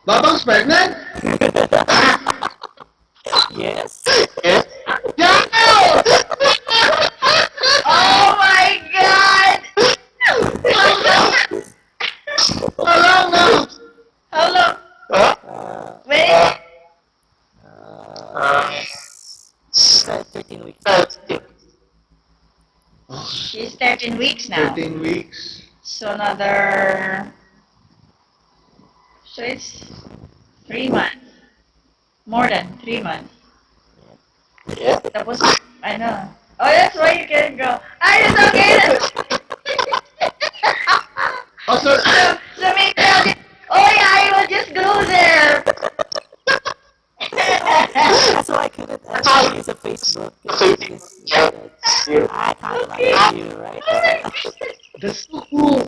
Babang's pregnant? Yes. Yeah! Oh my God! How long now? How long? Uh, When is it? it's 13 weeks now. Oh, She's 13 weeks now. 13 weeks. So another. So it's 3 months. More than 3 months. Tapos, I know. Oh, that's why you can go. Ah, it's okay. Also, So maybe I'll just. Oh yeah, I will just go there. That's why I couldn't use a Facebook because I kind of like you, right? that's so cool.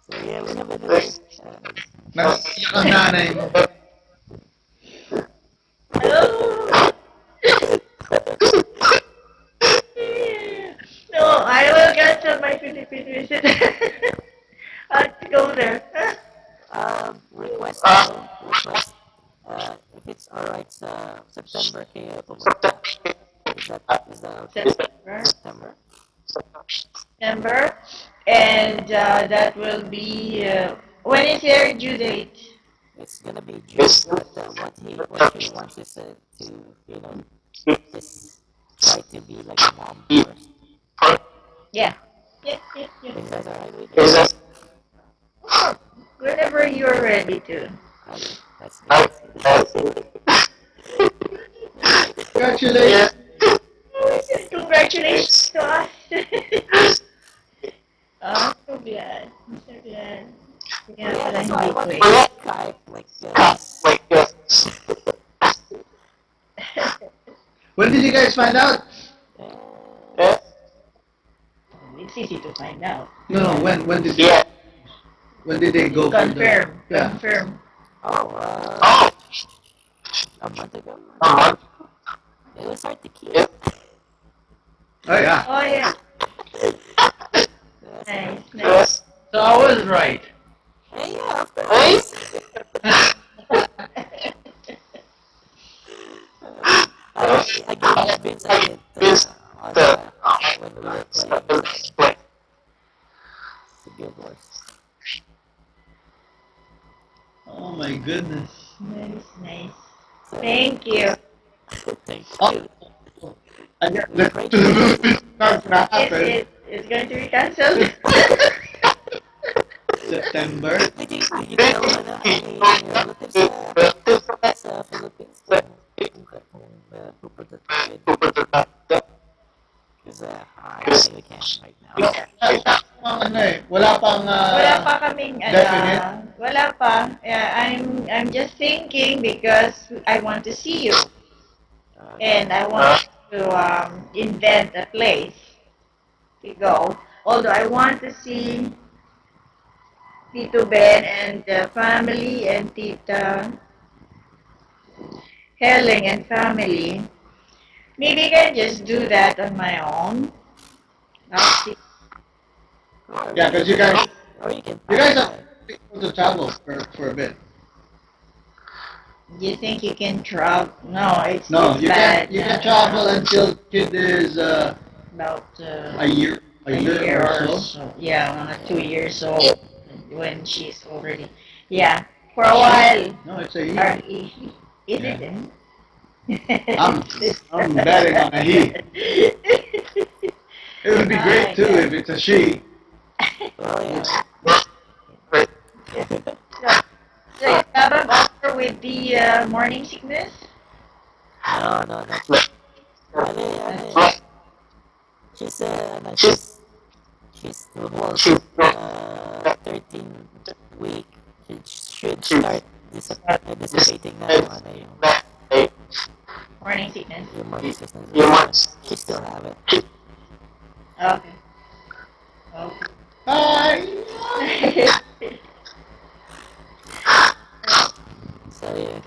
So yeah, we have another. Nag-iyak ang nanay mo. Oh. No, I will cancel my Philippine visit. I'll go there. Request. If it's alright September kayo pumunta. Is that okay? September. September. September. And that will be. When is your due date? It's gonna be June, but what he wants is to just try to be like a mom first. Yeah. Yeah. Is that alright with you? Whenever you're ready to. Okay, that's good. That's good. Congratulations. Congratulations to us. Oh, so glad. I'm so glad. Kaya Yeah, pala that's why I hindi ko wanted eh. to Skype like this. When did you guys find out? Uh, It's easy to find out. No, when did they go for the... Confirm. Yeah. Confirm. a month ago. It was hard to keep. Oh yeah. Oh yeah. Yes. Nice. So I was right. Hey, yeah, of course. I gave Vince a hint on when we were playing, so it's a good one. Oh my goodness. Nice. So, Thank you. thank Oh, you. I got We prayed for you. not gonna happen. It's going to be cancelled. September. Did you tell any relatives sa Philippines kung pupunta tayo? Because I think we can't right now. Wala pang Wala pa kaming definite. wala pa. Yeah, I'm just thinking because I want to see you and I want to invent a place to go. Although I want to see Tito Ben and the family and Tita Helen and family. Maybe I can just do that on my own. I'll see. Yeah, because you guys Or you can are able to travel for a bit. Do you think you can travel? No, it's No, it's you bad. can travel until kid is About a year or so. Yeah, 2 years old when she's already. Yeah, for a while. No, it's a Or year. is Yeah. it? I'm betting on a he. It would be great too if it's a she. Well, yeah. So you have an offer with the morning sickness? No, not yet. She's she's well, 13 week. She should start dissipating now on Morning sickness. yung morning sickness. She still have it. Okay. Hi. So yeah.